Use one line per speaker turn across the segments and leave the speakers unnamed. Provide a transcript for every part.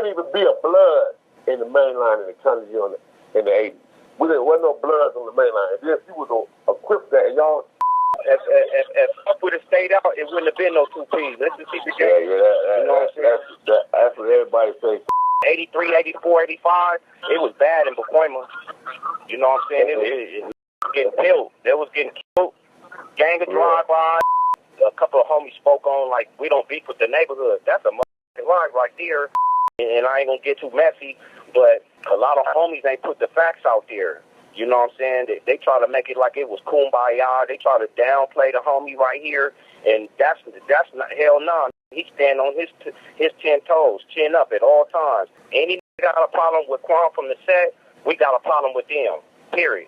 couldn't even be a blood in the main line in the country in the 80s. There wasn't no bloods on the main line. If you was equipped that, and y'all,
if Up would have stayed out, it wouldn't have been no 2Ps. Let's just keep it going.
Yeah, you know what I'm saying? That's what everybody says.
83, 84, 85, it was bad in Pacoima. You know what I'm saying? It was getting killed. They was getting killed. Gang of drive-by. A couple of homies spoke on, like, we don't beef with the neighborhood. That's a motherfucking line right there. And I ain't gonna get too messy, but a lot of homies ain't put the facts out there. You know what I'm saying? They try to make it like it was kumbaya. They try to downplay the homie right here, and that's not, hell no. He stand on his 10 toes, chin up at all times. Any got a problem with Quan from the set, we got a problem with them. Period.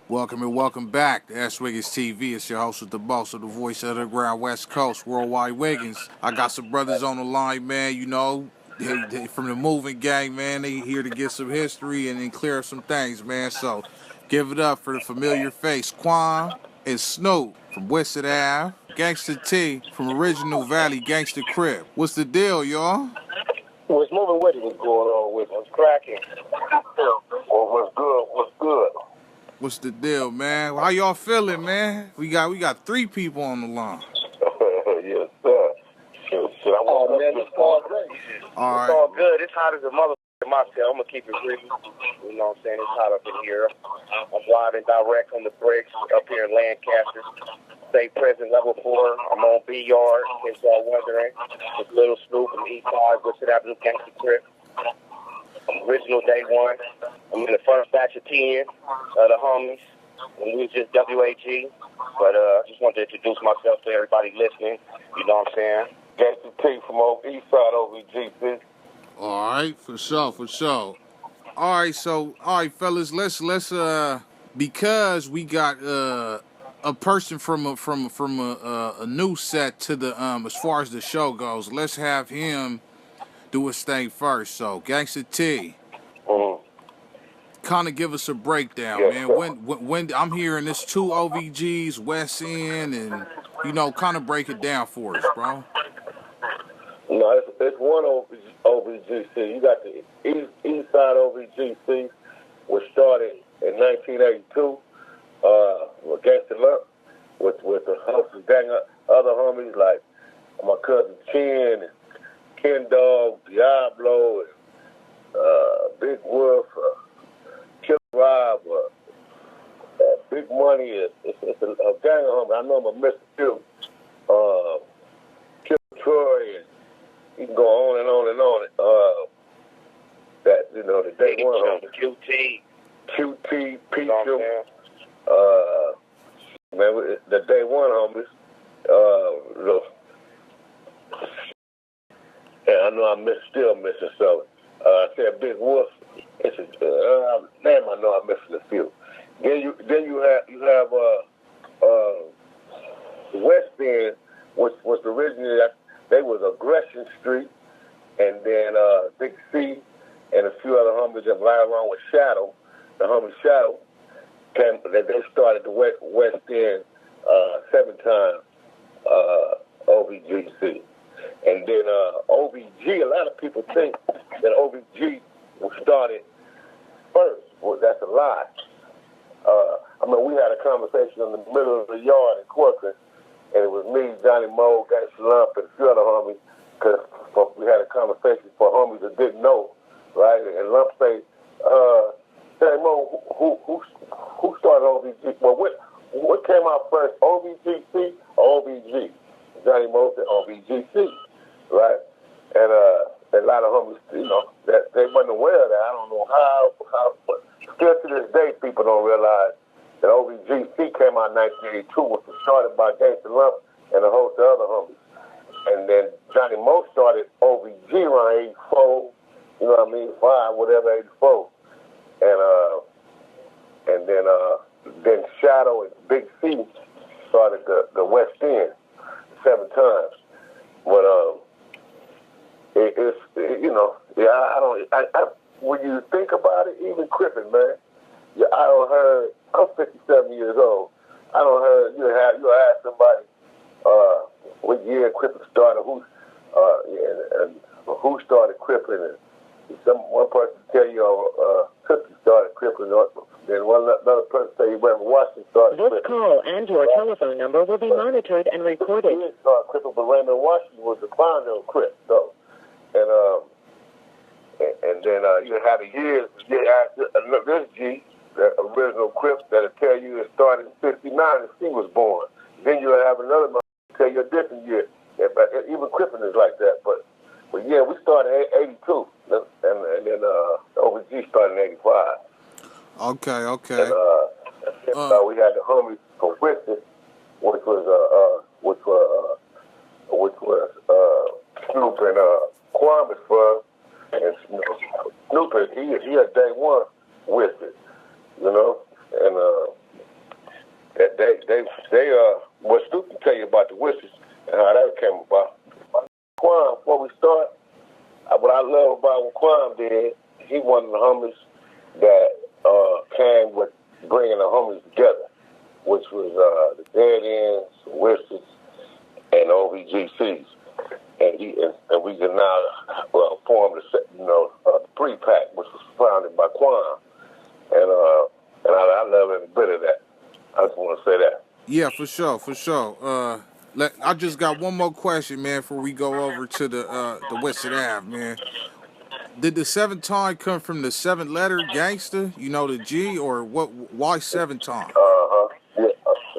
Welcome and welcome back to S.WigginsTV. It's your host with the boss of the voice of the ground, West Coast, Worldwide Wiggins. I got some brothers on the line, man. You know, they from the moving gang, man. They here to get some history and then clear up some things, man. So give it up for the familiar face, Quan and Snoop from Whitsett Ave, Ngster T from Original Valley Gangster Crib. What's the deal, y'all?
What's moving with it? What's going on with it? What's cracking? Well, what's good? What's good?
What's the deal, man? How y'all feeling, man? We got 3 people on the line.
Yes, sir. Shit, man, it's all great.
All right.
It's all good. It's hot as a motherfucker myself. I'm gonna keep it real. You know what I'm saying? It's hot up in here. I'm live and direct on the bricks up here in Lancaster. State Prison Level 4. I'm on B Yard, in case y'all wondering. It's Little Snoop from East Side, Whitsett Ave, Gangster Crib. I'm original day one. I'm in the first batch of 10 of the homies. And we was just WAG. But I just wanted to introduce myself to everybody listening. You know what I'm saying?
Gangster T from East Side OBGC.
All right, for sure. All right, fellas, let's because we got a person from a new set to the as far as the show goes, let's have him do his thing first. So, Gangster T, kind of give us a breakdown, man. When I'm hearing this 2 OVGs, West End, and you know, kind of break it down for us, bro.
No, it's one OBGC. You got the East Side OBGC, which started in 1982 with Gangster Lump, with the hosts and gang of other homies like my cousin Chin and Ken Dog, Diablo, and Big Wolf, Killer Rob, Big Money. It's a gang of homies. I know I'm a Mr. Q, Killer Troy, and you can go on and on and on. That, you know, the day one homies. QT, Peachum, man, the day one homies. And I know I'm still missing something. I said Big Wolf. It's damn, I know I'm missing a few. Then you have West End, which was originally they was Aggression Street, and then Big C and a few other homies that ride around with Shadow. The homie Shadow came. They started the West End 7 times OBGC. And then OBG, a lot of people think that OBG was started first. Well, that's a lie. I mean, we had a conversation in the middle of the yard in Corcoran, and it was me, Johnny Moe, Gangster Lump, and a few other homies, because we had a conversation for homies that didn't know, right? And Lump say, Johnny Moe, who started OBG? Well, what came out first, OBGC or OBG? Johnny Moe said OBGC, right? And a lot of homies, you know, that they wasn't aware of that. I don't know how, but still to this day, people don't realize that OBGC came out in 1982, which was started by Gangster Lump and a host of other homies. And then Johnny Moe started OBG around 84, you know what I mean, 5, whatever, 84. And then Shadow and Big C started the West End 7 times. But it's you know, yeah, I don't. When you think about it, even Crippin', man, Yeah, I don't heard. I'm 57 years old. I don't heard. You ask somebody what year Crippin started, and who started Crippin, and one person tell you Cookie started Crippin, then another person tell you Reverend Washington started Crippin.
This call and your telephone number will be monitored and recorded.
He didn't start Crippin, but Raymond Washington was the founder of Crip, though. And then you had a year after this G, the original Crip, that'll tell you it started in '69 and he was born. Then you'll have another month tell you a different year. Even Crippin is like that, but yeah, we started in '82, and then OBG started in '85.
Okay.
And we had the homies from Whitsett, which was Snoop and Kwame's firm, and Snoop he had day one with it, and they what Snoop can tell you about the Whitsett and how that came about. Kwame, before we start, what I love about what Kwame did, he one of the homies that came with bringing the homies together, which was the Dead Ends, Whitsett, and OBGCs. And we can now form the 3-pack, which was founded by Kwame. And I love every bit of that. I just want to say that.
Yeah, for sure. I just got one more question, man, before we go over to the Whitsett Ave, man. Did the 7 time come from the 7th letter Ngster, the G, or what? Why 7 time?
Yeah,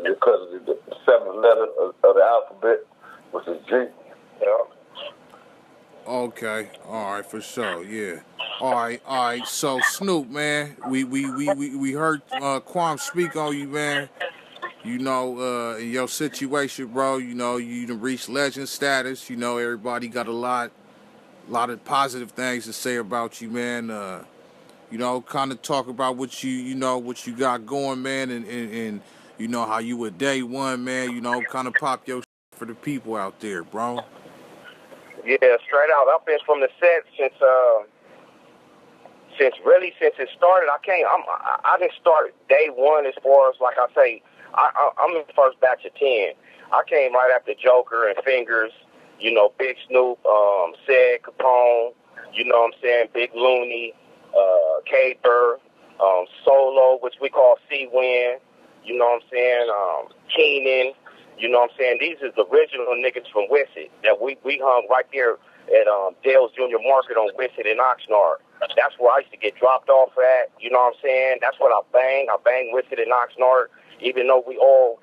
because of the 7th letter of the alphabet, which is G.
Okay, all right, for sure, yeah. All right. So Snoop, man, we heard Kwame speak on you, man. In your situation, bro. You done reached legend status. Everybody got a lot of positive things to say about you, man. Kind of talk about what you got going, man, and how you were day one, man. Kind of pop your for the people out there, bro.
Yeah, straight out. I've been from the set since it started. I didn't start day one as far as, like I say, I'm the first batch of 10. I came right after Joker and Fingers, Big Snoop, Said Capone, Big Looney, Caper, Solo, which we call C-Win, Keenan, These is the original niggas from Whitsett that we hung right there at Dale's Junior Market on Whitsett and Oxnard. That's where I used to get dropped off at, That's what I bang. I bang Whitsett and Oxnard, even though we all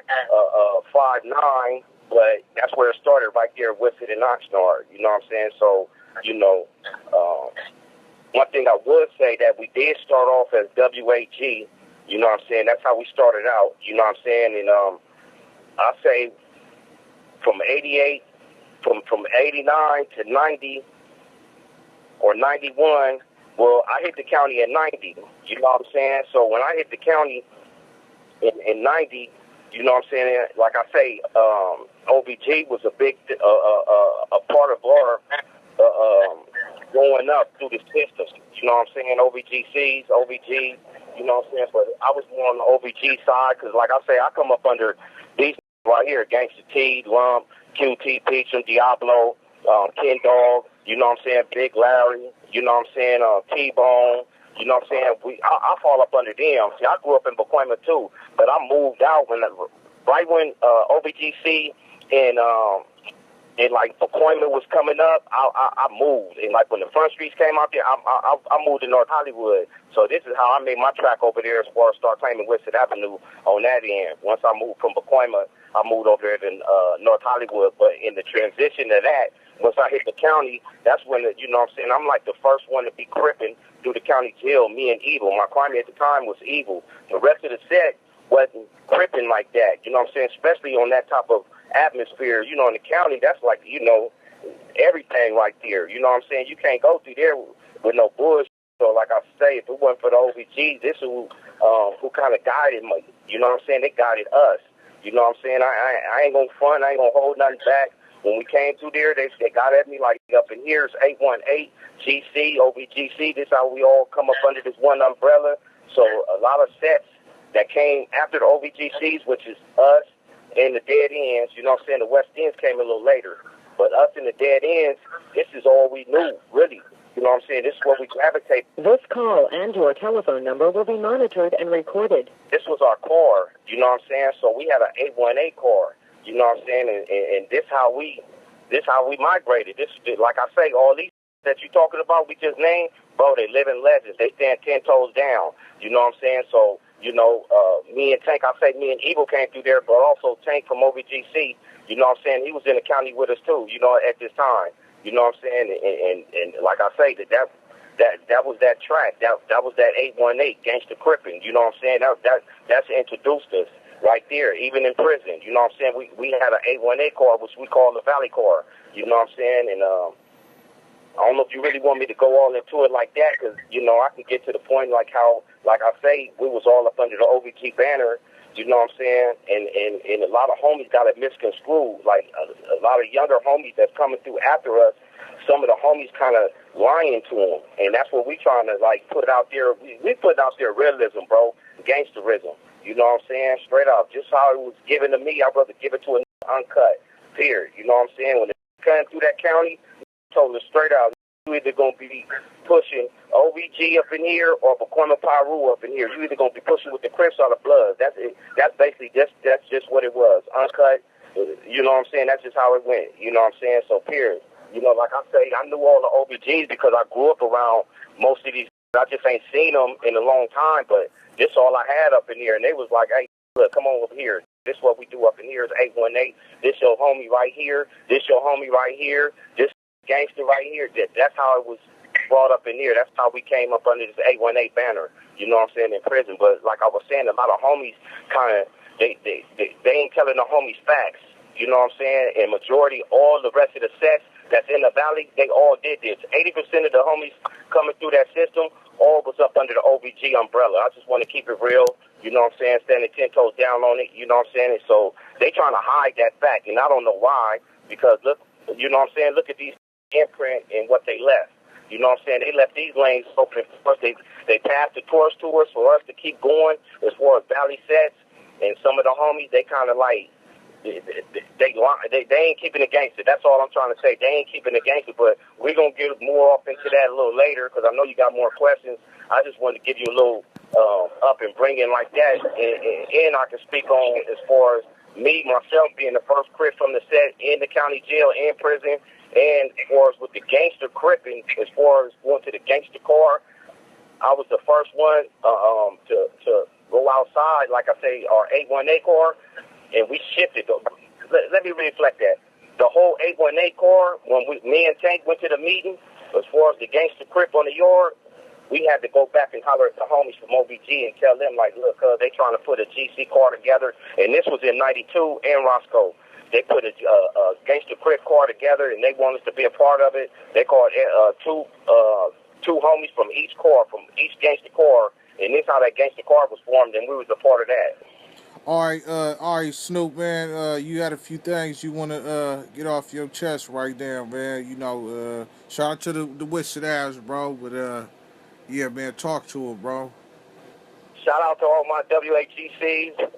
5'9", but that's where it started, right there, Whitsett and Oxnard, So, one thing I would say that we did start off as WAG, That's how we started out, And I say from 88, from 89 to 90 or 91, well, I hit the county at 90, So when I hit the county in 90, like I say, OBG was a big a part of our growing up through the system. OBGCs, OBG, But I was more on the OBG side because, like I say, I come up under these right here: Gangster T, Lump, QT, Peachum, Diablo, Ken Dog. Big Larry. T-Bone. I fall up under them. See, I grew up in Pacoima too, but I moved out when OBGC and like Pacoima was coming up. I moved, and like when the Front Streets came out there, I moved to North Hollywood. So this is how I made my track over there as far as start claiming Whitsett Avenue on that end. Once I moved from Pacoima, I moved over there to North Hollywood. But in the transition to that, once I hit the county, that's when, I'm like the first one to be cripping through the county jail, me and Evil. My crime at the time was Evil. The rest of the set wasn't cripping like that, especially on that type of atmosphere, in the county. That's like, everything right there, You can't go through there with no bullshit. So like I say, if it wasn't for the OBG, this is who kind of guided me, They guided us, I ain't gonna front, I ain't gonna hold nothing back. When we came through there, they got at me like, up in here, it's 818, GC, OBGC. This how we all come up under this one umbrella. So a lot of sets that came after the OBGCs, which is us and the Dead Ends, you know what I'm saying? The West Ends came a little later. But us and the Dead Ends, this is all we knew, really. You know what I'm saying? This is what we gravitate.
This call and your telephone number will be monitored and recorded.
This was our car, you know what I'm saying? So we had an 818 car, you know what I'm saying? And this how we migrated. This, like I say, all these that you talking about, we just named, bro, they living legends. They stand 10 toes down, you know what I'm saying? So, you know, me and Tank, I say me and Evil came through there, but also Tank from OBGC, you know what I'm saying? He was in the county with us too, you know, at this time. You know what I'm saying? And like I say, that was that track. That was that 818 Gangster Crippin'. You know what I'm saying? That's introduced us right there, even in prison. You know what I'm saying? We had an 818 car, which we call the Valley car. You know what I'm saying? And I don't know if you really want me to go all into it like that, because, you know, I can get to the point like how, like I say, we was all up under the OBG banner. You know what I'm saying? And a lot of homies got it misconstrued. Like a lot of younger homies that's coming through after us, some of the homies kind of lying to them. And that's what we trying to, like, put out there. We put out there realism, bro, gangsterism. You know what I'm saying? Straight up. Just how it was given to me, I'd rather give it to an uncut, period. You know what I'm saying? When it came through that county, told us straight out, you either going to be pushing OBG up in here or Pacoima Piru up in here. You either going to be pushing with the Crips or the Bloods. That's it. That's basically that's just what it was. Uncut. You know what I'm saying? That's just how it went. You know what I'm saying? So, period. You know, like I say, I knew all the OBGs because I grew up around most of these. I just ain't seen them in a long time, but this all I had up in here. And they was like, hey, look, come on over here. This what we do up in here is 818. This your homie right here. This your homie right here. This gangster right here. That's how it was brought up in here. That's how we came up under this 818 banner. You know what I'm saying, in prison. But like I was saying, a lot of homies kind of, they ain't telling the homies facts. You know what I'm saying? And majority, all the rest of the sets that's in the valley, they all did this. 80% of the homies coming through that system, all was up under the OBG umbrella. I just want to keep it real. You know what I'm saying? Standing 10 toes down on it. You know what I'm saying? And so they trying to hide that fact. And I don't know why, because look, you know what I'm saying? Look at these imprint and what they left. You know what I'm saying? They left these lanes open for us. They passed the torch to us for us to keep going as far as valley sets. And some of the homies, they kind of like, they ain't keeping it gangster. That's all I'm trying to say. They ain't keeping it gangster, but we're going to get more off into that a little later because I know you got more questions. I just wanted to give you a little up and bring in like that. And I can speak on as far as me, myself, being the first Crip from the set in the county jail and prison. And as far as with the gangster cripping, as far as going to the gangster car, I was the first one to go outside, like I say, our 818 car, and we shifted. Let me reflect that. The whole 818 car, when me and Tank went to the meeting, as far as the gangster crip on the yard, we had to go back and holler at the homies from OBG and tell them, like, look, they trying to put a GC car together, and this was in 92 and Roscoe. They put a gangster crip car together, and they want us to be a part of it. They called two homies from each car, from each gangster car, and this how that gangster car was formed, and we was a part of that.
All right, Snoop, man. You had a few things you want to get off your chest right there, man. You know, shout out to the Whitsett Ave, bro. But yeah, man, talk to her, bro.
Shout out to all my WAGCs,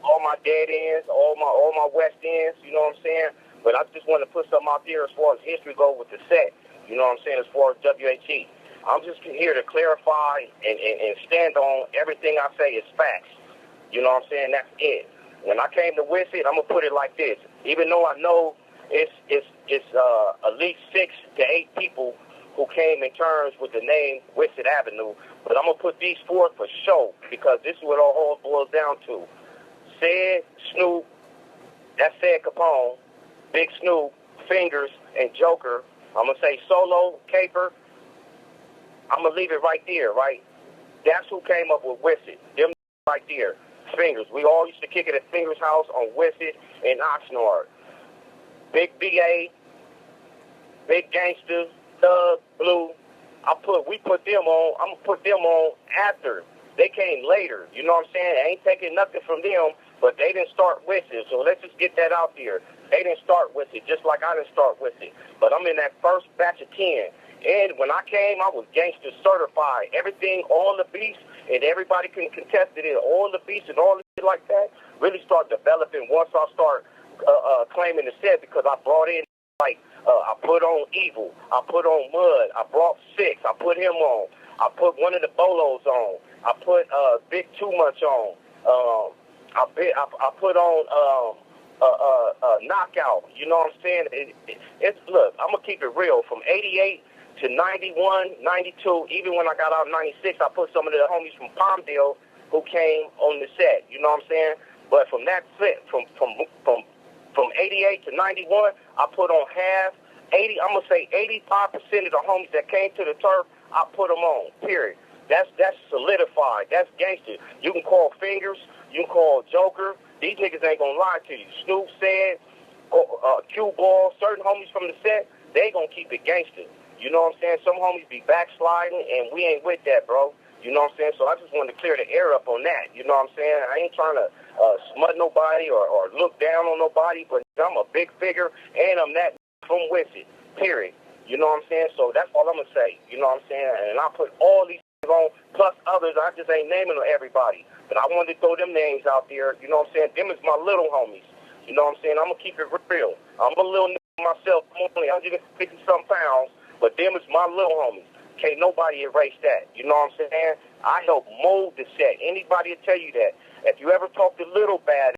all my dead ends, all my West ends. You know what I'm saying? But I just want to put something out there as far as history go with the set. You know what I'm saying? As far as WAG, I'm just here to clarify and stand on everything I say is facts. You know what I'm saying? That's it. When I came to Whitsett, I'm gonna put it like this. Even though I know it's at least 6 to 8 people who came in terms with the name Whitsett Avenue, but I'm gonna put these forth for show because this is what all whole boils down to. Said Snoop, that's Said Capone, Big Snoop, Fingers, and Joker. I'm gonna say Solo, Caper. I'm gonna leave it right there, right? That's who came up with Whitsett. Them right there. Fingers. We all used to kick it at Fingers' house on Whitsett and Oxnard. Big BA, Big Gangster, Thug, Blue. We put them on. I'm gonna put them on after. They came later. You know what I'm saying? I ain't taking nothing from them, but they didn't start Whitsett. So let's just get that out there. They didn't start Whitsett, just like I didn't start Whitsett. But I'm in that first batch of 10. And when I came, I was gangster certified. Everything, all the beats, and everybody can contest it. All the beats and all the shit like that really start developing once I start claiming the set, because I brought in, like, I put on Evil, I put on Mud, I brought Six, I put him on, I put one of the Bolos on, I put Big Too Much on, I put on Knockout. You know what I'm saying? It's look, I'm gonna keep it real. From 88 to 91, 92, even when I got out in 96, I put some of the homies from Palmdale who came on the set. You know what I'm saying? But from that set, from 88 to 91, I put on half. 80, I'm gonna say 85% of the homies that came to the turf, I put them on. Period. That's solidified. That's gangster. You can call Fingers. You can call Joker. These niggas ain't gonna lie to you. Snoop said, Q-Ball, certain homies from the set, they gonna keep it gangster. You know what I'm saying? Some homies be backsliding, and we ain't with that, bro. You know what I'm saying? So I just wanted to clear the air up on that. You know what I'm saying? I ain't trying to smut nobody or look down on nobody, but I'm a big figure, and I'm that from Whitsett, period. You know what I'm saying? So that's all I'm gonna say. You know what I'm saying? And I put all these on, plus others. I just ain't naming everybody. But I wanted to throw them names out there. You know what I'm saying? Them is my little homies. You know what I'm saying? I'm going to keep it real. I'm a little nigga myself. I'm only 150-something pounds. But them is my little homies. Can't nobody erase that. You know what I'm saying? I help mold the set. Anybody will tell you that. If you ever talk to Little Bad,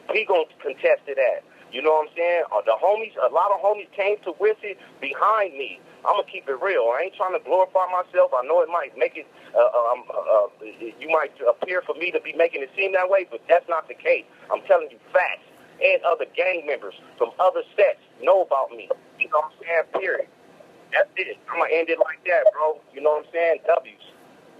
he going to contest to that. You know what I'm saying? The homies, a lot of homies came to Whitsett behind me. I'm going to keep it real. I ain't trying to glorify myself. I know it might make it, you might appear for me to be making it seem that way, but that's not the case. I'm telling you facts. And other gang members from other sets know about me. You know what I'm saying? Period. That's it. I'm going to end it like that, bro. You know what I'm saying? W's.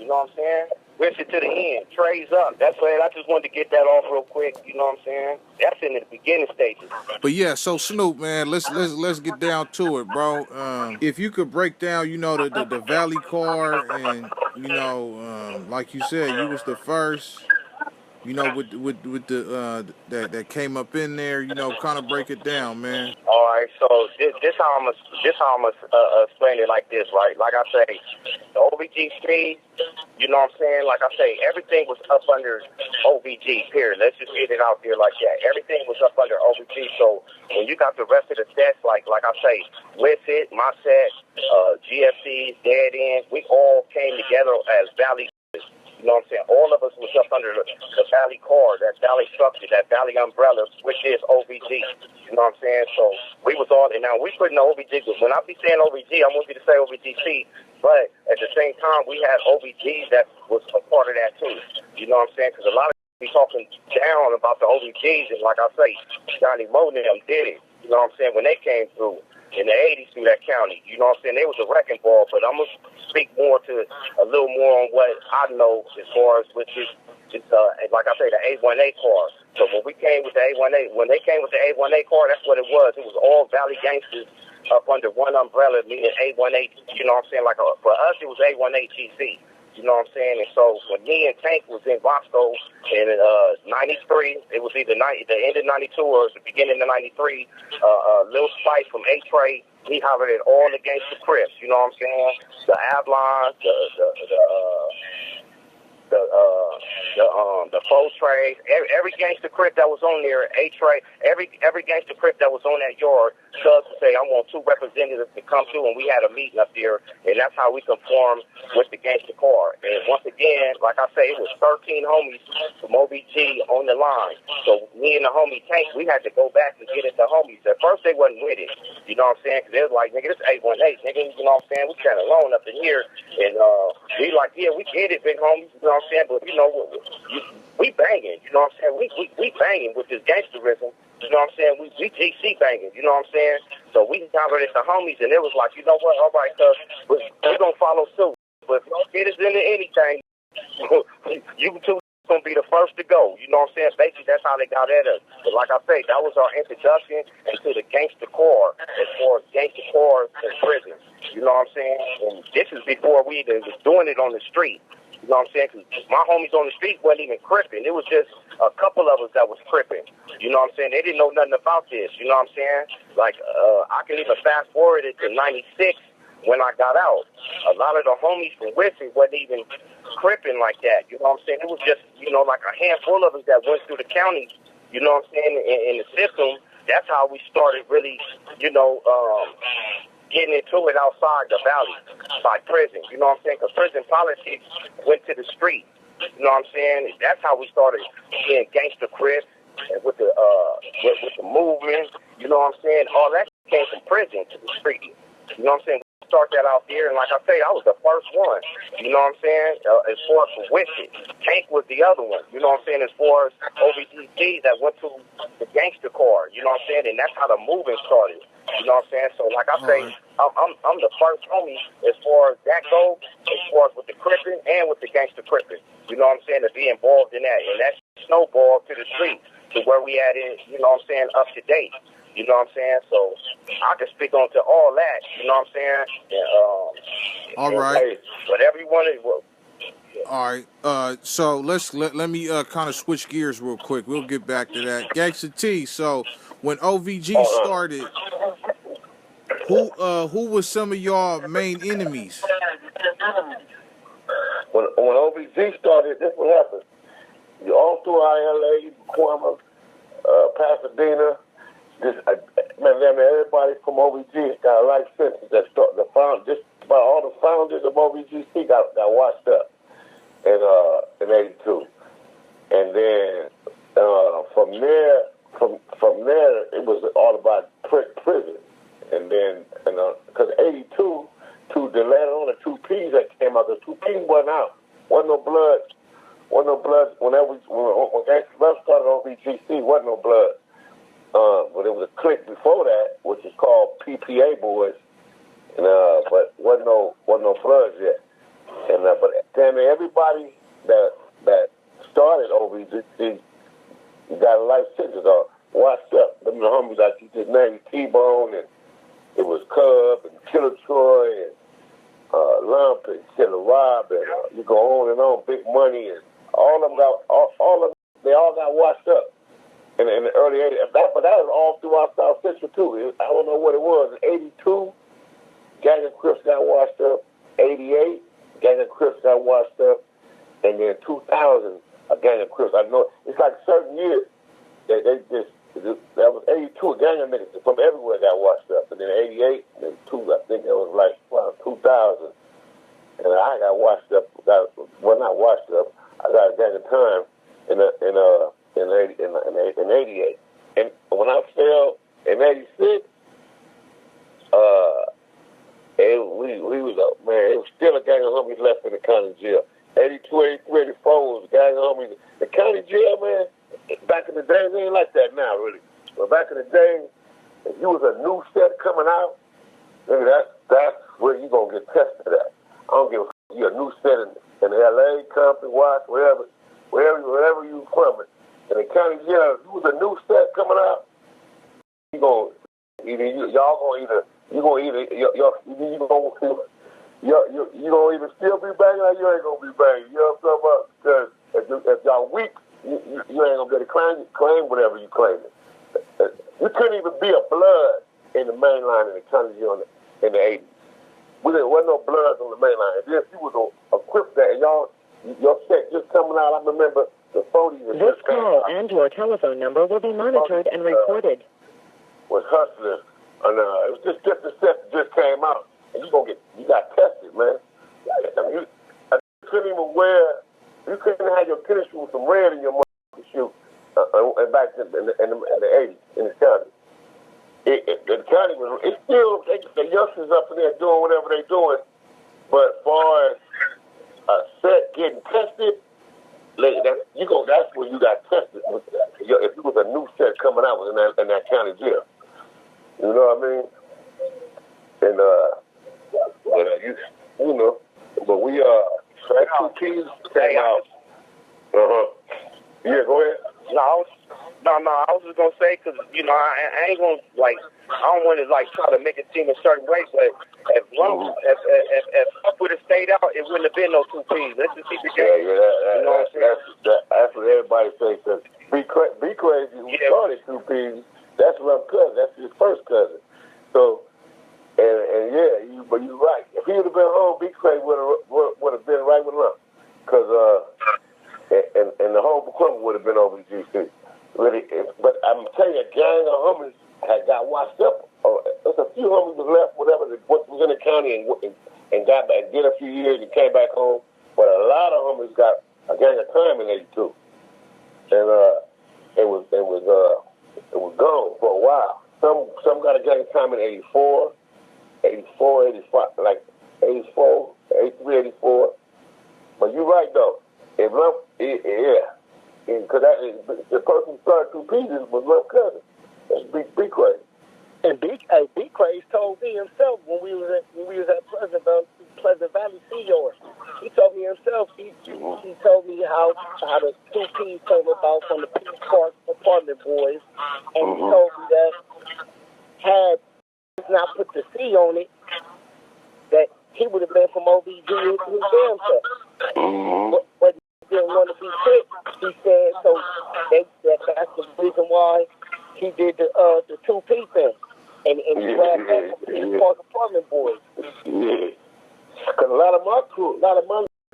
You know what I'm saying? Whitsett to the end. Trey's up. That's it. I just wanted to get that off real quick. You know what I'm saying? That's in the beginning stages.
But yeah, so Snoop, man, let's get down to it, bro. If you could break down, you know, the Valley car, and you know, like you said, you was the first, you know, with the that came up in there, you know, kind of break it down, man.
All right, so this how I'm gonna explain it like this, right? Like I say, the OBGC, you know what I'm saying? Like I say, everything was up under OBG, period. Let's just get it out there like that. Everything was up under OBG. So when you got the rest of the sets, like I say, Whitsett, my set, GFCs, Dead Ends, we all came together as Valley. You know what I'm saying? All of us was up under the Valley car, that Valley structure, that Valley umbrella, which is OBG. You know what I'm saying? So we was all, and now we put in the OBG. When I be saying OBG, I want you to say OBGC, but at the same time, we had OBG that was a part of that too. You know what I'm saying? Because a lot of people be talking down about the OBGs, and like I say, Johnny Moe and them did it. You know what I'm saying? When they came through in the 80s through that county, you know what I'm saying? They was a wrecking ball, but I'm going to speak more to a little more on what I know as far as with this, like I say, the A1A car. So when we came with the A1A, when they came with the A1A car, that's what it was. It was all Valley gangsters up under one umbrella, meaning A1A, you know what I'm saying? Like for us, it was A1A GC. You know what I'm saying? And so when me and Tank was in Bosco in 93, it was either the end of 92 or the beginning of 93, Lil Spice from A-Trade, he hollered at all the gangster Crips, you know what I'm saying? The Avalon, the Foe Trade, every gangster Crip that was on there, A-Trade, every gangster Crip that was on that yard, Cubs would say, I want 2 representatives to come through, and we had a meeting up there, and that's how we conformed with the gangster car. And once again, like I say, it was 13 homies from OBG on the line. So me and the homie Tank, we had to go back and get at the homies. At first, they wasn't with it, you know what I'm saying? Because they was like, nigga, this 818, nigga, you know what I'm saying? We kind of alone up in here, and we like, yeah, we get it, big homies, you know what I'm saying? But, you know, we banging, you know what I'm saying? We banging with this gangsterism. You know what I'm saying? We GC banging, you know what I'm saying? So we hollered at the homies, and it was like, you know what, all right, cuz we're going to follow suit. But if y'all get us into anything, you two going to be the first to go. You know what I'm saying? Basically, that's how they got at us. But like I say, that was our introduction into the gangster core, as far as gangster core in prison. You know what I'm saying? And this is before we even was doing it on the street. You know what I'm saying? Because my homies on the street wasn't even cripping. It was just a couple of us that was cripping. You know what I'm saying? They didn't know nothing about this. You know what I'm saying? Like, I can even fast forward it to 96 when I got out. A lot of the homies from Whitsett wasn't even cripping like that. You know what I'm saying? It was just, you know, like a handful of us that went through the county, you know what I'm saying, in the system. That's how we started really, you know, getting into it outside the valley by prison. You know what I'm saying? Because prison politics went to the street. You know what I'm saying? That's how we started being gangster Crips and with the movement. You know what I'm saying? All that came from prison to the street. You know what I'm saying? We start that out there, and like I say, I was the first one. You know what I'm saying? As far as for Whitsett, Tank was the other one. You know what I'm saying? As far as OBGC that went to the gangster car. You know what I'm saying? And that's how the movement started. You know what I'm saying? So like I say, I'm the first homie as far as that goes, as far as with the cripping and with the gangster cripping. You know what I'm saying? To be involved in that, and that snowballed to the street to where we at it. You know what I'm saying? Up to date. You know what I'm saying? So I can speak on to all that. You know what I'm saying? And,
all right.
Whatever you want to. Well, yeah.
All right. So let me kind of switch gears real quick. We'll get back to that. Gangsta T. So when OVG started, who was some of y'all main enemies?
When OBG started, this what happened. All throughout LA, Cuomo, Pasadena. Everybody from OBG got a life sentence. Just about all the founders of OBGC got washed up in '82, and then from there it was all about prison, and then because '82, the later on the 2Ps that came out, the 2Ps wasn't out, wasn't no blood. When Gangsta started OBGC, wasn't no blood. But it was a clique before that, which is called PPA Boys, and, but wasn't no bloods yet. And but damn it, everybody that started OBGC got a life sentence or washed up. Them the homies like you just named, T-Bone, and it was Cub and Killer Troy and Lump and Killer Rob, and you go on and on, Big Money, and all of them they all got washed up. In the early 80s, but that was all throughout South Central too. I don't know what it was. In '82, Gang of Crips got washed up. '88, Gang of Crips got washed up, and then 2000, a Gang of Crips. I know it's like certain years that that was '82. A gang of niggas from everywhere got washed up, and then '88, and I think it was like 2000, and I got washed up. Well, not washed up. I got a gang of time in '88, and when I fell in '86, we was up, man. It was still a gang of homies left in the county jail. '82, '83, '84 was a gang of homies. The county jail, man. Back in the day, it ain't like that now, really. But back in the day, if you was a new set coming out, that's where you gonna get tested at. I don't give a f***. You a new set in L.A., Compton, Watts, wherever you from it. In the county jail, if you was a new set coming out, you gonna either still be banging or you ain't gonna be banging. You know what I'm talking about? Because if y'all weak, you ain't gonna be able to claim whatever you claim. You couldn't even be a blood in the main line in the county jail in the 80s. There wasn't no bloods on the main line. If you was equipped that and your set just coming out, I remember the 40s.
This call and your telephone number will be monitored and recorded.
Was hustling, and it was just the set that just came out, and you got tested, man. You couldn't have your tennis shoes with some red in your motherfucking shoe, and back in the 80s in the county. The county was, it's still, the youngsters up in there doing whatever they're doing, but as far as a set getting tested, that's when you got tested. If you was a new set coming out in that county jail. You know what I mean? And you know, but we that 2Ps came out. Yeah, go ahead.
No, I was just gonna say, because you know I ain't gonna I don't want to try to make it seem a certain way, but if Up would have stayed out, it wouldn't have been no 2Ps. Let's just keep it going. You know what I'm saying?
That's what everybody says. Cause Be Crazy, who started 2Ps, that's Love Cousin. That's his first cousin. So And yeah, but you're right. If he would have been home, B Craig would have been right with him. Because and the whole equipment would have been OBGC. Really, but I'm telling you, a gang of homies had got washed up. There's a few homies was left, whatever, that was in the county and got back, did a few years and came back home. But a lot of homies got a gang of time in '82, and it was gone for a while. Some got a gang of time in '84, 85, like 84, 83, 84. But you're right though. Because the person who started 2 pieces was my cousin. That's Big Craig.
And Big Craig told me himself when we was at Pleasant Valley CEOs. He told me himself. He told me how the 2 P's came about from the Peace Park apartment boys, and he told me that had not put the C on it, that he would have been from OBG his damn self. But he didn't want to be quit. He said so. That's the reason why he did the 2P thing. And he grabbed that from Peace Park apartment boys.
Yeah. Because a lot of my crew,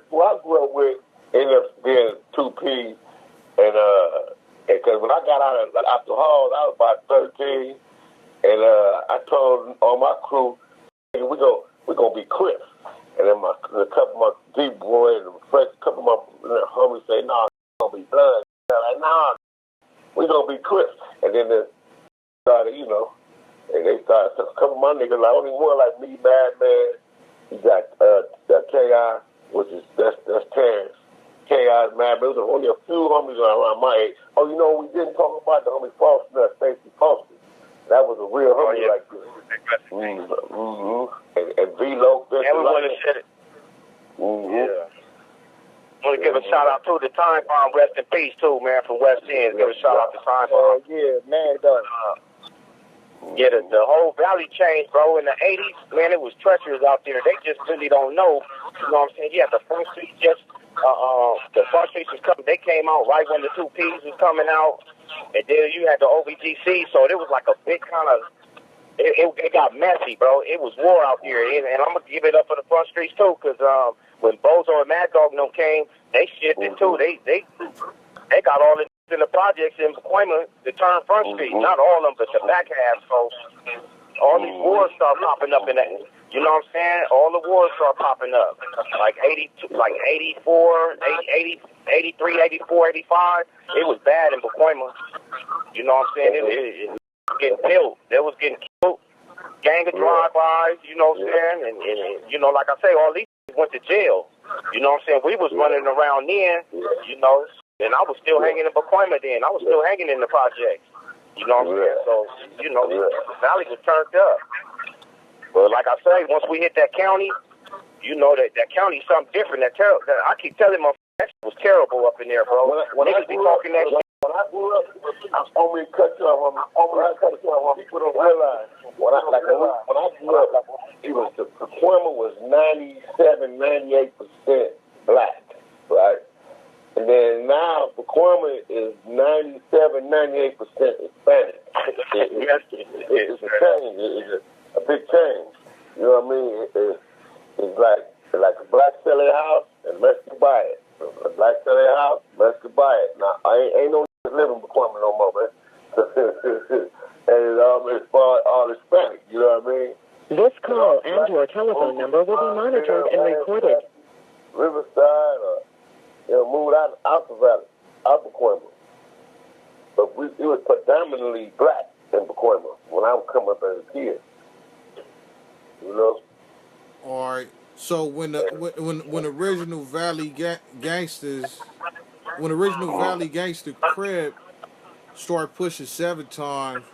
who I grew up with, ended up being 2P. And because when I got out the halls, I was about 13. And I told all my crew, we're gonna be Crips. And then a couple of my deep boys and a couple of my homies say, no, it's gonna be blood. They're like, no, we're gonna be Crips. And then they started, and they started, a couple of my niggas, like only one like me, Madman. You got K.I., which is, that's Terrence. K.I.'s Madman. There's only a few homies around my age. Oh, we didn't talk about the homie Foster, Stacey Foster. That was a real homie like this. And V-Lo.
Everyone has said it. Yeah. I want to give a shout out to the Time Bomb. Rest in peace, too, man, from West End. Give a shout out to Time Bomb.
Yeah, man, though.
Yeah, the whole valley changed, bro. In the 80s, man, it was treacherous out there. They just really don't know. You know what I'm saying? Yeah, the front streets the front streets was coming. They came out right when the 2 P's was coming out. And then you had the OBGC, so it was like a big kind of, it got messy, bro. It was war out here. And I'm going to give it up for the front streets, too, because when Bozo and Mad Dog came, they shifted, too. They got all in the projects in Pacoima to turn front street. Not all of them, but the back half. So all these wars start popping up in that. You know what I'm saying? All the wars start popping up. Like 82, like 84, 80, 83, 84, 85. It was bad in Pacoima. You know what I'm saying? It was getting killed. They was getting killed. Gang of drive-bys, you know what I'm saying? And like I say, all these went to jail. You know what I'm saying? We was running around then, and I was still hanging in Pacoima then. I was still hanging in the projects. You know what I'm saying? So, the valley was turned up. But like I say, once we hit that county, that county's something different. I keep telling my that was terrible up in there, bro. When niggas be talking that shit.
When I grew up, I only cut you off on people don't realize. When I grew up, Pacoima was 97, 98% black, right? And then now Pacoima is 97, 98% Hispanic. It's a change. It's a big change. You know what I mean? It's like a black sell their house and Mexican buy it. A black sell their house, Mexican buy it. Now, ain't no living in Pacoima no more, man. And it's all Hispanic. You know what I mean?
This call and your telephone number will be monitored and recorded.
Riverside, moved out the valley, out Pacoima. But it was predominantly black in Pacoima when I was coming up as a kid.
All right. So when original Valley gangsters, when original Valley Gangster Crib started pushing 7 times,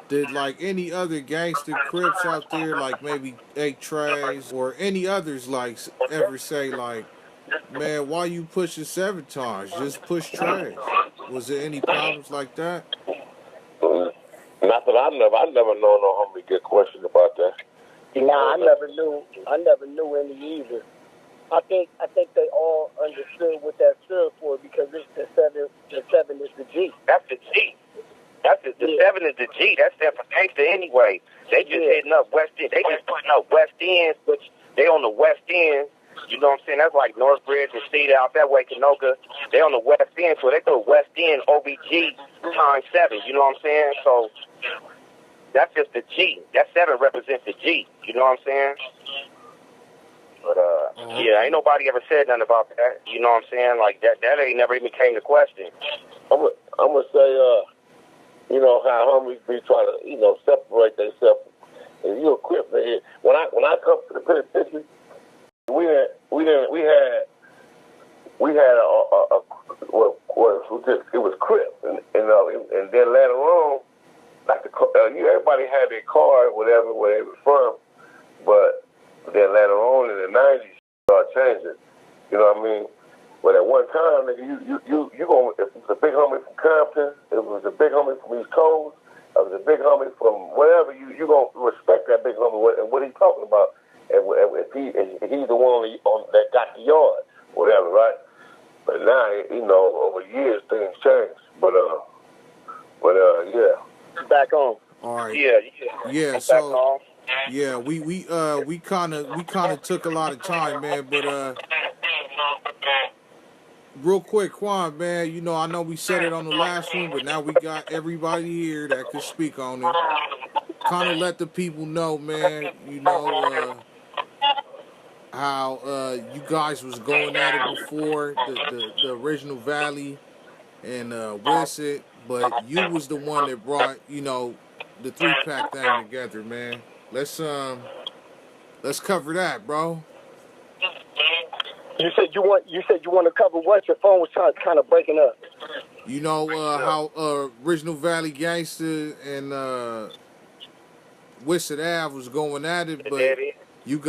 did like any other gangster Crips out there, like maybe 8 Trays or any others, like ever say like, man, why you pushing 7 times? Just push Trays. Was there any problems like that?
Not that I never known no homie get questioned about that.
Nah, I never knew any either. I think they all understood what that stood for because it's the 7 is the G.
That's the G. That's the 7 is the G. That's there for Ngster anyway. They just hitting up West End. They just putting up West End, which they on the West End. You know what I'm saying? That's like Northbridge and Cedar out that way, Canoga. They on the West End, so they go West End OBG times 7. You know what I'm saying? So that's just the G. That 7 represents the G. You know what I'm saying? But yeah, ain't nobody ever said nothing about that. You know what I'm saying? Like that ain't never even came to question.
I'm gonna say, you know how homies be trying to, you know, separate themselves. And you equipped it. When I come to the penitentiary, we had it was Crips, and then later on, like everybody had their car, whatever, where they were from, but then later on in the '90s, started changing. You know what I mean? But at one time, nigga, you gonna, if it was a big homie from Compton, if it was a big homie from East Coast, if it was a big homie from whatever, you gonna respect that big homie and what he's talking about, and if he's the one that got the yard, whatever, right? But now, you know, over years things change. But yeah.
Back on.
All right.
Yeah.
So yeah, we kind of took a lot of time, man. But real quick, Quan, man, you know, I know we said it on the last one, but now we got everybody here that could speak on it. Kind of let the people know, man, you know, how you guys was going at it before, the original Valley and Whitsett, but you was the one that brought, you know, the 3-pack thing together, man. Let's cover that, bro.
You said you want to cover what? Your phone was kind of breaking up.
You know how original Valley Ngster and Whitsett Ave was going at it, but you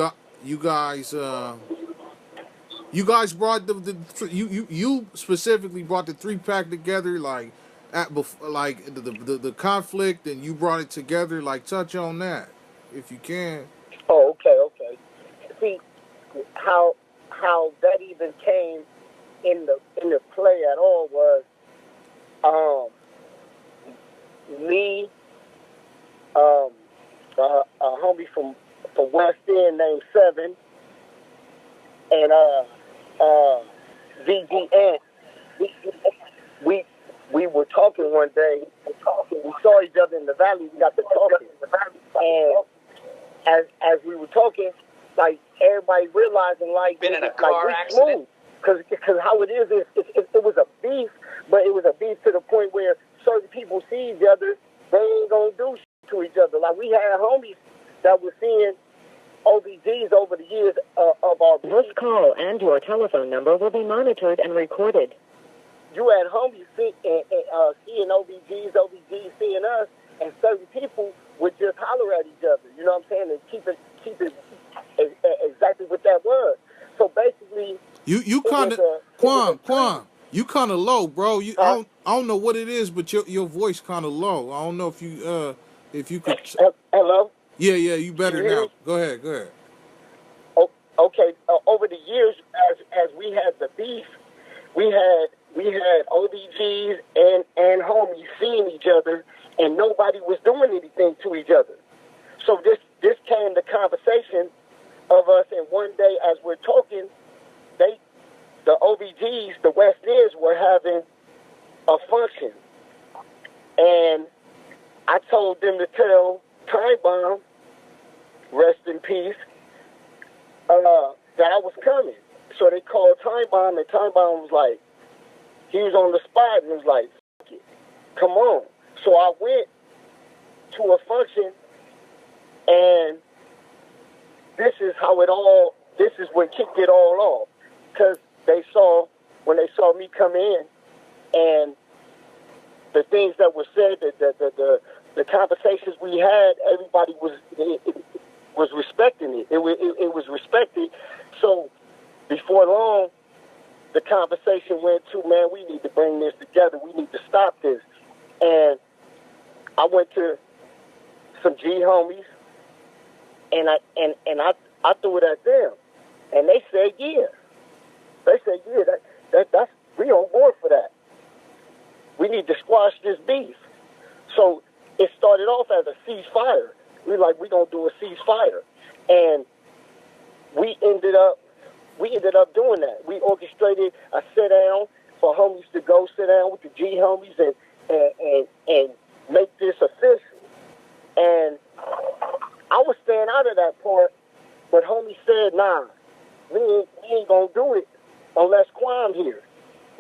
guys brought you specifically brought the 3-pack together, like the conflict, and you brought it together. Like, touch on that if you can.
Oh, okay. See how that even came in the play at all was me, a homie from West End named 7, and VG. We were talking one day. We saw each other in the valley. We got to talking, and as we were talking, like everybody realizing, like,
been in a car accident.
Because how it is it was a beef, but it was a beef to the point where certain people see each other, they ain't gonna do shit to each other. Like, we had homies that were seeing OBGs over the years of our beef.
This call and your telephone number will be monitored and recorded.
You had homies seeing OBGs seeing us, and certain people would just holler at each other. You know what I'm saying? And keep it exactly what that was. So basically,
you kind of Quan, you kind of low, bro. I don't know what it is, but your voice kind of low. I don't know if you could.
Hello.
Yeah, you better now. Go ahead.
Oh, okay. Over the years, as we had the beef, we had OBGs and homies seeing each other, and nobody was doing anything to each other. So this came the conversation of us, and one day as we're talking, the OBGs, the West Ends, were having a function, and I told them to tell Time Bomb, rest in peace, that I was coming. So they called Time Bomb, and Time Bomb was like, he was on the spot and was like, "Fuck it, come on." So I went to a function, and this is what kicked it all off. Because when they saw me come in, and the things that were said, the conversations we had, everybody was respecting it. It was respected. So before long, the conversation went to, man, we need to bring this together. We need to stop this. And I went to some G homies, and I threw it at them, and they said, yeah. They said, yeah, that's we on board for that. We need to squash this beef. So it started off as a ceasefire. We going to do a ceasefire. And we ended up doing that. We orchestrated a sit down for homies to go sit down with the G homies and make this official. And I was staying out of that part, but homie said, nah, we ain't gonna do it unless Quam here.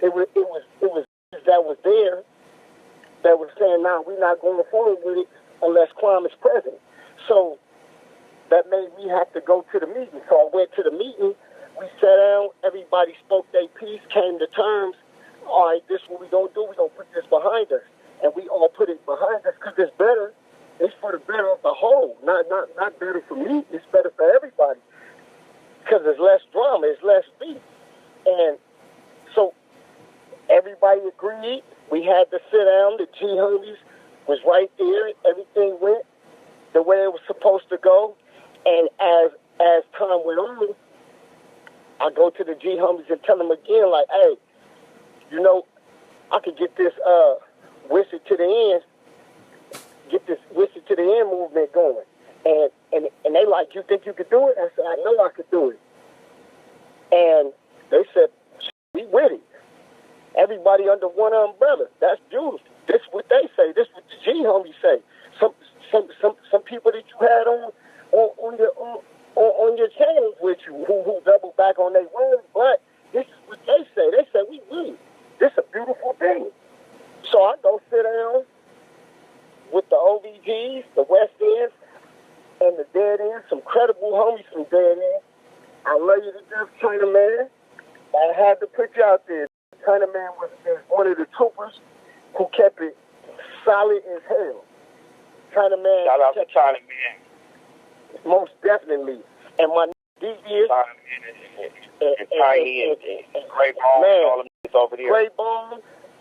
It was that was there that was saying, nah, we're not going forward with it unless Quam is present. So that made me have to go to the meeting. So I went to the meeting. We sat down. Everybody spoke their piece, came to terms. All right, this is what we're going to do. We're going to put this behind us. And we all put it behind us because it's better. It's for the better of the whole. Not better for me. It's better for everybody. Because there's less drama. It's less beat. And so everybody agreed. We had to sit down. The G homies was right there. Everything went the way it was supposed to go. And as time went on, I go to the G homies and tell them again, like, hey, you know, I could get this Whitsett to the end, movement going. And they like, you think you could do it? I said, I know I could do it. And they said, we with it. Everybody under one umbrella. That's beautiful. This is what they say. This is what the G homies say. Some people that you had on your channels with you who double back on their words, but this is what they say. They say we with it. This is a beautiful thing. So I go sit down with the OBGs, the West Ends, and the Dead Ends, some credible homies from Dead Ends. I love you to death, Chinaman. I had to put you out there. Chinaman was one of the troopers who kept it solid as hell. Chinaman.
Shout out to Chinaman.
Most definitely. And my devious.
And Tiny and Gray Bone and all of them over there.
Gray Bone.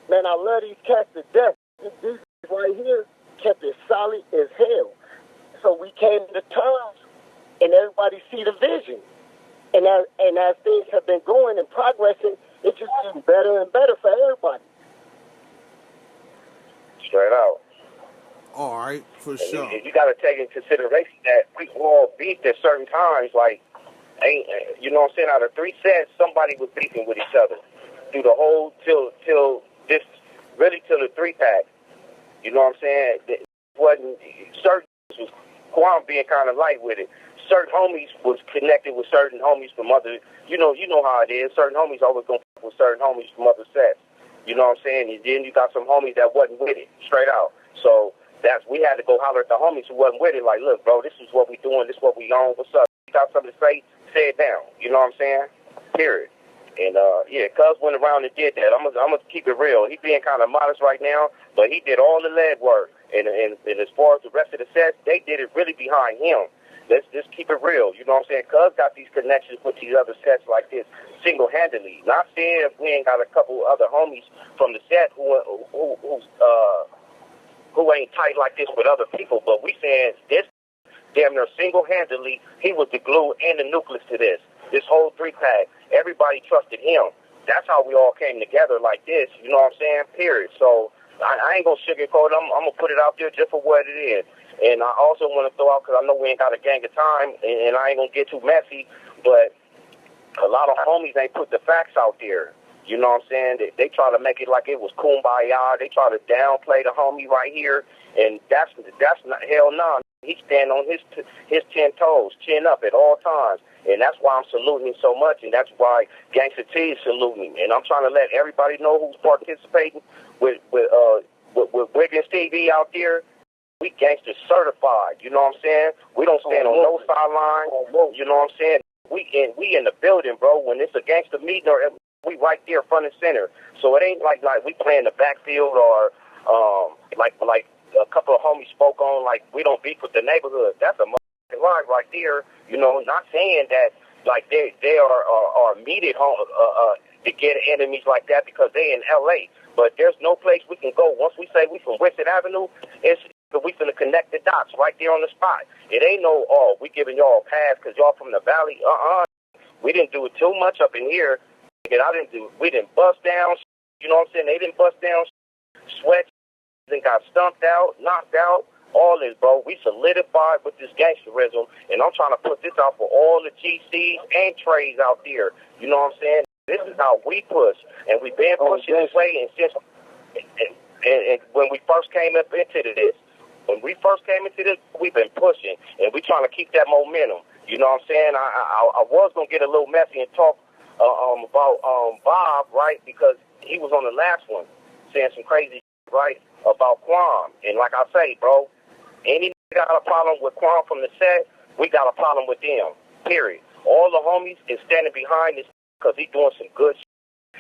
Man, I love these cats to death. These right here kept it solid as hell. So we came to terms, and everybody see the vision. And as things have been going and progressing, it's just getting better and better for everybody.
Straight out.
All right, for sure.
You got to take into consideration that we all beefed at certain times. Like, you know what I'm saying? Out of 3 sets, somebody was beefing with each other through the whole till the 3-pack. You know what I'm saying? It wasn't certain was Quam being kind of light with it. Certain homies was connected with certain homies from other. You know how it is. Certain homies always gonna fuck with certain homies from other sets. You know what I'm saying? And then you got some homies that wasn't with it, straight out. So we had to go holler at the homies who wasn't with it. Like, look, bro, this is what we doing. This is what we on. What's up? You got something to say? Say it down. You know what I'm saying? Period. And yeah, Cuz went around and did that. I'm gonna keep it real. He being kind of modest right now, but he did all the leg work. And as far as the rest of the sets, they did it really behind him. Let's just keep it real. You know what I'm saying? Cuz got these connections with these other sets like this single-handedly. Not saying if we ain't got a couple other homies from the set who ain't tight like this with other people, but we saying this damn near single-handedly, he was the glue and the nucleus to this whole 3-pack. Everybody trusted him. That's how we all came together like this. You know what I'm saying? Period. So I ain't gonna sugarcoat it. I'm gonna put it out there just for what it is. And I also want to throw out, because I know we ain't got a gang of time, and I ain't going to get too messy, but a lot of homies ain't put the facts out there. You know what I'm saying? They try to make it like it was kumbaya. They try to downplay the homie right here, and that's not, hell no. He stand on his 10 toes, chin up at all times, and that's why I'm saluting him so much, and that's why Ngster T is saluting him. And I'm trying to let everybody know who's participating with OBGC out there. We Ngster certified, you know what I'm saying? We don't stand on no sideline, you know what I'm saying? We in the building, bro. When it's a gangster meeting, or we right there front and center. So it ain't like we play in the backfield, or like a couple of homies spoke on, like we don't beef with the neighborhood. That's a motherfucking lie right there. You know, not saying that like they are meted to get enemies like that because they in LA. But there's no place we can go. Once we say we from Whitsett Avenue, we finna connect the dots right there on the spot. It ain't no, we giving y'all a pass because y'all from the valley. We didn't do it too much up in here. And we didn't bust down. You know what I'm saying? They didn't bust down sweat and got stumped out, knocked out, all this, bro. We solidified with this gangsterism, and I'm trying to put this out for all the GCs and trades out there. You know what I'm saying? This is how we push, and we've been pushing this way, and since and when we first came up into this, we've been pushing, and we're trying to keep that momentum. You know what I'm saying? I was gonna get a little messy and talk about Bob, right? Because he was on the last one saying some crazy shit, right, about Kwame. And like I say, bro, any got a problem with Kwame from the set, we got a problem with them, period. All the homies is standing behind this because he doing some good shit.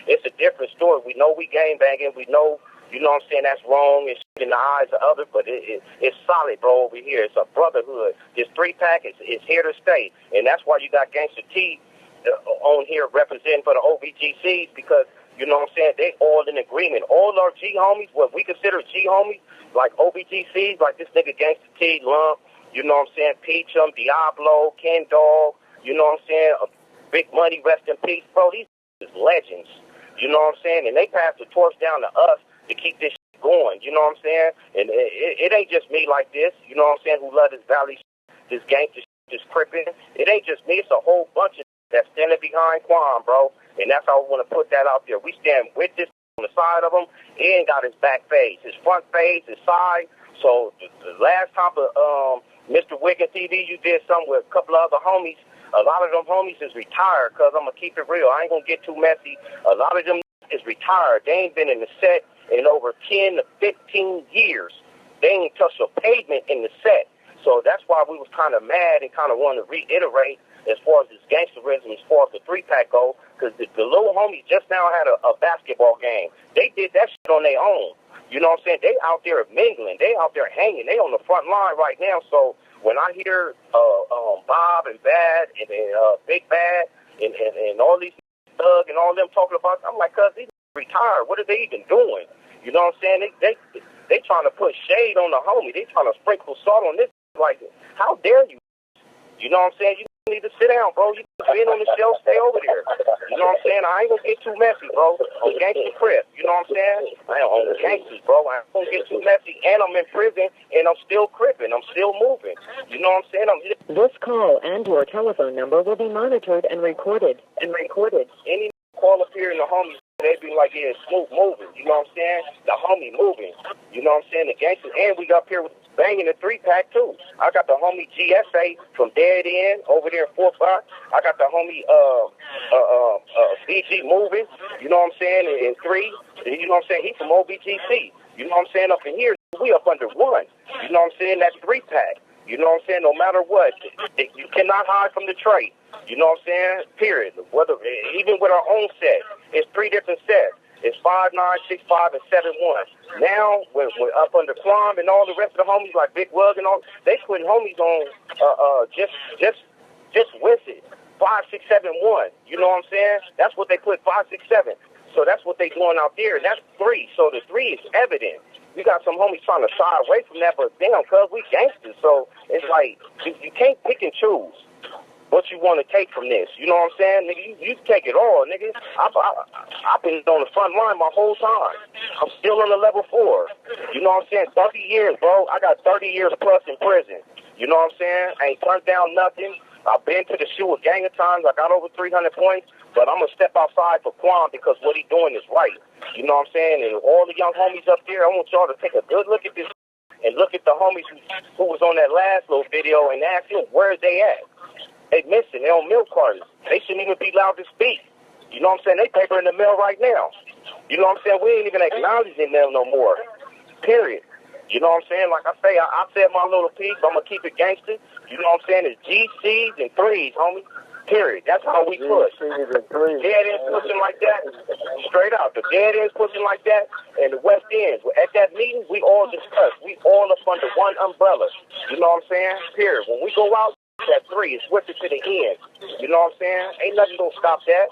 It's a different story. We know we gang banging. We know, you know what I'm saying, that's wrong and shit in the eyes of others, but it's solid, bro, over here. It's a brotherhood. This 3-pack is here to stay. And that's why you got Ngster T on here representing for the OBGCs, because, you know what I'm saying, they all in agreement. All our G homies, what we consider G homies, like OBGCs, like this nigga Ngster T, Lump, you know what I'm saying, Peachum, Diablo, Ken Dog, you know what I'm saying, Big Money, rest in peace, bro. These is legends, you know what I'm saying, and they pass the torch down to us to keep this shit going, you know what I'm saying, and it ain't just me like this, you know what I'm saying, who love this valley shit, this gangster shit, this crippin'. It ain't just me, it's a whole bunch of that's standing behind Kwame, bro, and that's how I want to put that out there. We stand with this on the side of him. He ain't got his back face, his front face, his side. So the last time Mr. WigginsTV, you did something with a couple of other homies. A lot of them homies is retired, because I'm going to keep it real. I ain't going to get too messy. A lot of them is retired. They ain't been in the set in over 10 to 15 years. They ain't touched a pavement in the set. So that's why we was kind of mad and kind of wanted to reiterate as far as this gangsterism, as far as the 3-pack go, because the little homies just now had a basketball game. They did that shit on their own. You know what I'm saying? They out there mingling. They out there hanging. They on the front line right now. So when I hear Bob and Bad and Big Bad and all these Thug and all them talking about, I'm like, cuz these retired. What are they even doing? You know what I'm saying? They trying to put shade on the homie. They trying to sprinkle salt on this. Like, how dare you? You know what I'm saying? You need to sit down, bro. You been on the shelf, stay over there. You know what I'm saying? I ain't gonna get too messy, bro. I'm gangster Crip. You know what I'm saying? I am on gangsters, bro. I ain't gonna get too messy, and I'm in prison, and I'm still cripping. I'm still moving. You know what I'm saying?
This call and your telephone number will be monitored and recorded.
Any call up here in the homies, they be like, yeah, Snoop moving. You know what I'm saying? The homie moving. You know what I'm saying? The gangsters, and we got up here with banging the 3-pack too. I got the homie GSA from Dead End over there in Fort Block. I got the homie BG moving. You know what I'm saying? In 3. You know what I'm saying? He from OBGC. You know what I'm saying? Up in here, we up under 1. You know what I'm saying? That 3-pack. You know what I'm saying? No matter what, you cannot hide from the trait. You know what I'm saying? Period. Whether even with our own set, it's 3 different sets. It's 5'9", 6'5", and 7'1". Now, we're up under Kwame and all the rest of the homies like Big Wug and all, they putting homies on just Whitsett 5, 6, 7, 1. You know what I'm saying? That's what they put 5, 6, 7. So that's what they doing out there, and that's 3. So the 3 is evident. You got some homies trying to shy away from that, but damn, cuz we gangsters. So it's like you can't pick and choose what you want to take from this. You know what I'm saying? Nigga, you take it all, nigga. I've been on the front line my whole time. I'm still on the level 4. You know what I'm saying? 30 years, bro. I got 30 years plus in prison. You know what I'm saying? I ain't turned down nothing. I've been to the shoe a gang of times. I got over 300 points, but I'm going to step outside for Kwame because what he's doing is right. You know what I'm saying? And all the young homies up there, I want y'all to take a good look at this and look at the homies who was on that last little video and ask them, where's they at? They missing. They on milk cartons. They shouldn't even be allowed to speak. You know what I'm saying? They paper in the mail right now. You know what I'm saying? We ain't even acknowledging them no more. Period. You know what I'm saying? Like I say, I said my little piece. I'm going to keep it gangster. You know what I'm saying? It's GCs and 3s, homie. Period. That's how we push. Dead ends pushing like that. Straight out. The dead ends pushing like that. And the West Ends. At that meeting, we all discussed. We all up under one umbrella. You know what I'm saying? Period. When we go out, that 3 is Whitsett to the end. You know what I'm saying? Ain't nothing gonna stop that.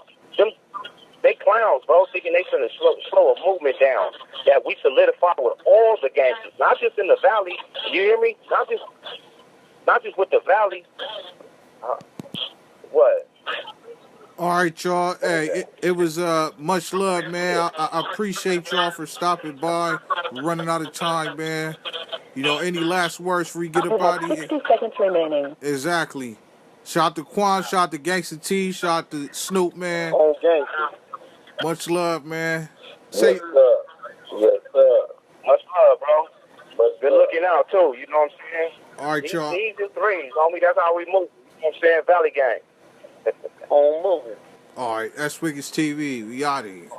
They clowns, bro, thinking they finna slow a movement down that we solidify with all the gangsters, not just in the valley. You hear me? Not just with the valley. What?
All right, y'all. Hey, it was much love, man. I appreciate y'all for stopping by. We're running out of time, man. You know, any last words before we get
You
up
have
out of here?
60 seconds remaining.
Exactly. Shout to Quan, shout to Ngster T, shout to Snoop, man.
On gangster.
Much love, man.
Yes,
Say,
sir. Yes, sir.
Much love, bro.
Much
Good
love.
looking out, too. You know what I'm saying?
all right, y'all.
These are threes, homie. That's how we move. You know what I'm saying? Valley Gang.
On moving.
All right, S.WigginsTV. We out of here.